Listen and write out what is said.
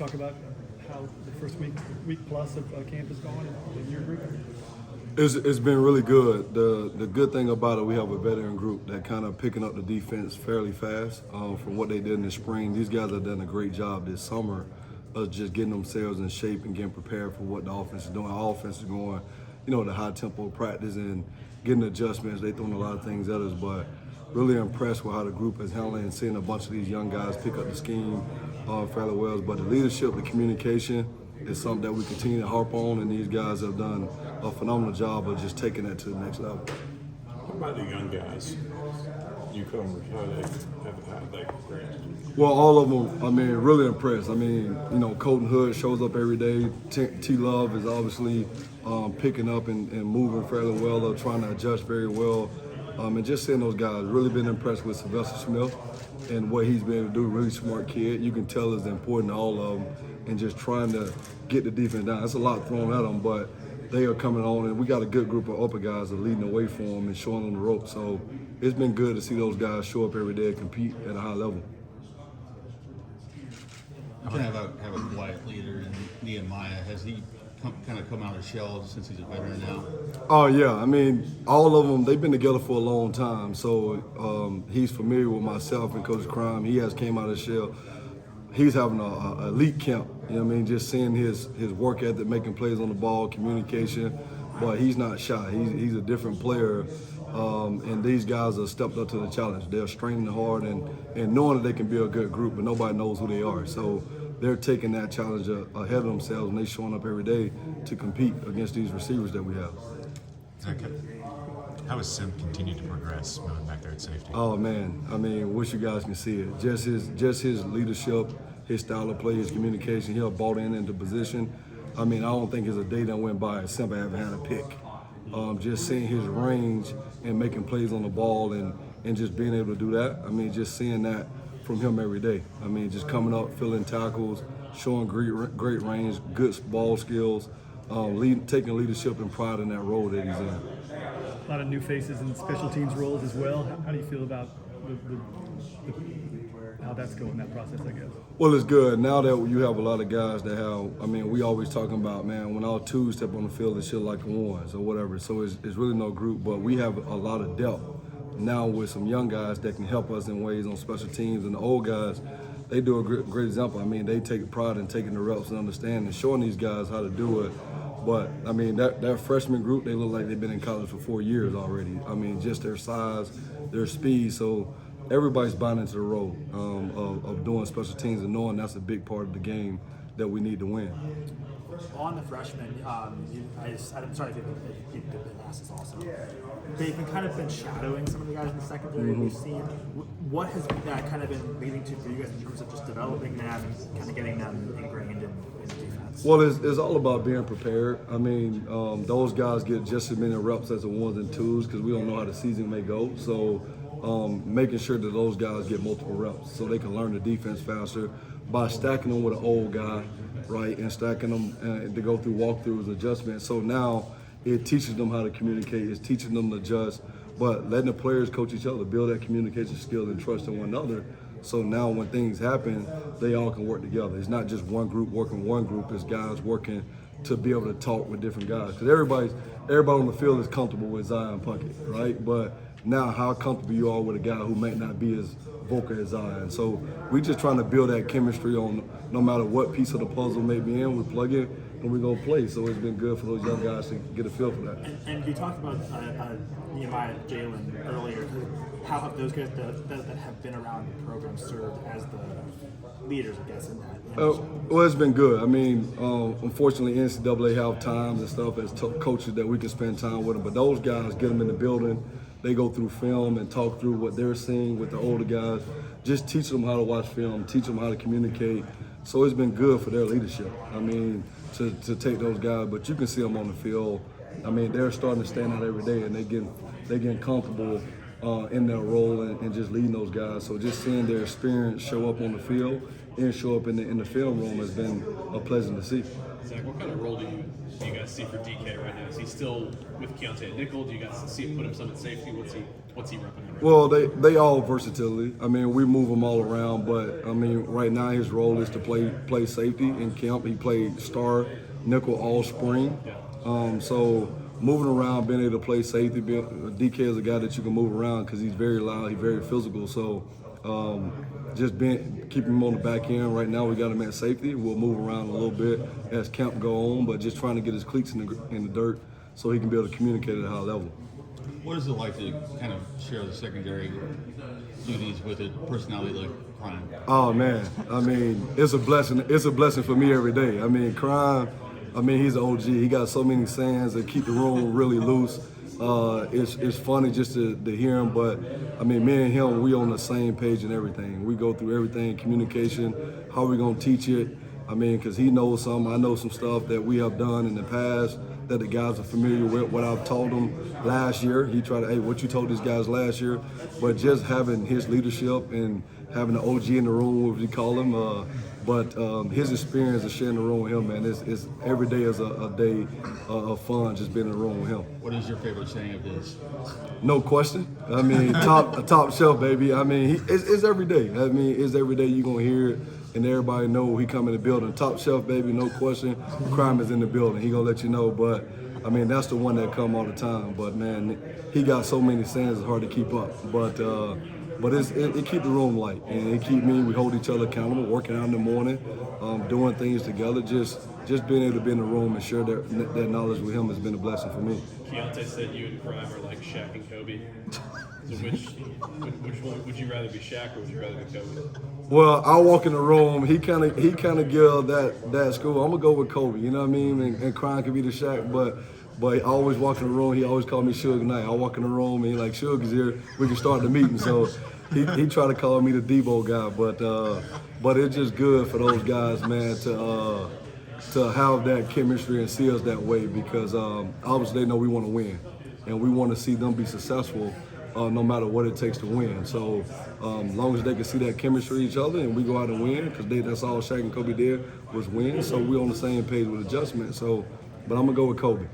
Talk about how the first week plus of camp is going in your group. It's been really good. The good thing about it, we have a veteran group that kind of picking up the defense fairly fast from what they did in the spring. These guys have done a great job this summer of just getting themselves in shape and getting prepared for what the offense is doing. Our offense is going, the high tempo practice and getting adjustments. They throwing a lot of things at us, but really impressed with how the group is handling and seeing a bunch of these young guys pick up the scheme fairly well. But the leadership, the communication is something that we continue to harp on, and these guys have done a phenomenal job of just taking that to the next level. What about the young guys? Newcomers, how they progressed? Well, all of them, really impressed. Colton Hood shows up every day. T. Love is obviously picking up and moving fairly well, trying to adjust very well. And just seeing those guys, really been impressed with Sylvester Smith and what he's been able to do. Really smart kid. You can tell it's important to all of them and just trying to get the defense down. It's a lot thrown at them, but they are coming on, and we got a good group of upper guys that are leading the way for them and showing them the rope. So it's been good to see those guys show up every day and compete at a high level. You can have a quiet leader in Nehemiah. Has he kind of come out of the shell since he's a veteran now? Oh, yeah. All of them, they've been together for a long time. So he's familiar with myself and Coach Crime. He has came out of the shell. He's having a elite camp. Just seeing his work ethic, making plays on the ball, communication. But he's not shy. He's a different player. And these guys have stepped up to the challenge. They're straining hard and knowing that they can be a good group, but nobody knows who they are. So they're taking that challenge ahead of themselves, and they're showing up every day to compete against these receivers that we have. Okay. How has Sim continued to progress moving back there at safety? Oh man, wish you guys can see it. Just his leadership, his style of play, his communication. He'll bought into position. I don't think there's a day that went by Simba haven't had a pick. Just seeing his range and making plays on the ball and just being able to do that. Just seeing that from him every day. Just coming up, filling tackles, showing great range, good ball skills, taking leadership and pride in that role that he's in. A lot of new faces in special teams roles as well. How do you feel about how that's going, that process, I guess? Well, it's good. Now that you have a lot of guys that have, we always talking about, when all twos step on the field, it's shit like ones or whatever. So it's really no group, but we have a lot of depth now with some young guys that can help us in ways on special teams. And the old guys, they do a great example. They take pride in taking the reps and understanding, showing these guys how to do it. But, that freshman group, they look like they've been in college for 4 years already. Just their size, their speed. So everybody's buying into the role of doing special teams and knowing that's a big part of the game that we need to win. On the freshmen, I'm sorry if you've been asked this also. They've been shadowing some of the guys in the secondary we've seen. What has that kind of been leading to for you guys in terms of just developing them and kind of getting them ingrained in the defense? Well, it's all about being prepared. Those guys get just as many reps as the ones and twos because we don't know how the season may go. So making sure that those guys get multiple reps so they can learn the defense faster by stacking them with an old guy, right, and stacking them to go through walkthroughs, adjustments. So now it teaches them how to communicate, it's teaching them to adjust, but letting the players coach each other, build that communication skill and trust in one another. So now when things happen, they all can work together. It's not just one group working one group, it's guys working to be able to talk with different guys. Because everybody on the field is comfortable with Zion Puckett, right? But now how comfortable you are with a guy who might not be as vocal as Zion. So we're just trying to build that chemistry on no matter what piece of the puzzle may be in, we plug in and we go play. So it's been good for those young guys to get a feel for that. And you talked about Nehemiah, Jalen earlier. How have those guys that have been around the program served as the leaders, I guess, in that? Well, it's been good. Unfortunately, NCAA have times and stuff as coaches that we can spend time with them. But those guys, get them in the building. They go through film and talk through what they're seeing with the older guys. Just teach them how to watch film, teach them how to communicate. So it's been good for their leadership. To take those guys, but you can see them on the field. They're starting to stand out every day, and they're getting comfortable in their role and just leading those guys. So just seeing their experience show up on the field and show up in the film room has been pleasant to see. Zach, what kind of role do you guys see for DK right now? Is he still with Keontae at nickel? Do you guys see him put him some at safety? What's he repping? Right Well, they all versatility. I mean, we move them all around, but I mean, right now his role is to play safety in camp. He played star nickel all spring. So moving around, being able to play safety, DK is a guy that you can move around because he's very loud, he's very physical. So just keeping him on the back end. Right now we got him at safety. We'll move around a little bit as camp go on, but just trying to get his cleats in the dirt so he can be able to communicate at a high level. What is it like to kind of share the secondary duties with a personality like Crime? Oh man, I mean, it's a blessing. It's a blessing for me every day. I mean, Crime, I mean, he's an OG. He got so many sayings that keep the room really loose. It's funny just to hear him, but I mean, me and him, we on the same page in everything. We go through everything, communication, how we gonna teach it. I mean, because he knows some, I know some stuff that we have done in the past that the guys are familiar with, what I've told them last year. He tried to, hey, what you told these guys last year. But just having his leadership and having the OG in the room, what we call him, but his experience of sharing the room with him, man, it's every day is a day of fun just being in the room with him. What is your favorite saying of his? No question. I mean, top shelf, baby. I mean, it's every day. I mean, it's every day you're going to hear it. And everybody know he come in the building. Top shelf, baby, no question. Crime is in the building. He gonna let you know. But I mean, that's the one that come all the time. But man, he got so many sayings, it's hard to keep up. But it keep the room light, and it keep me. We hold each other accountable, working out in the morning, doing things together. Just being able to be in the room and share that knowledge with him has been a blessing for me. Keontae said you and Crime are like Shaq and Kobe. So which one would you rather be, Shaq or would you rather be Kobe? Well, I walk in the room. He kind of give that school. I'm gonna go with Kobe. You know what I mean? And Crime could be the Shaq, but I always walk in the room. He always called me Suge Knight. I walk in the room and he like, Suge is here. We can start the meeting. So he tried to call me the Debo guy, but it's just good for those guys, man, to have that chemistry and see us that way because obviously they know we want to win and we want to see them be successful. No matter what it takes to win. So as long as they can see that chemistry each other and we go out and win, because that's all Shaq and Kobe did was win. So we're on the same page with adjustment. So, but I'm going to go with Kobe.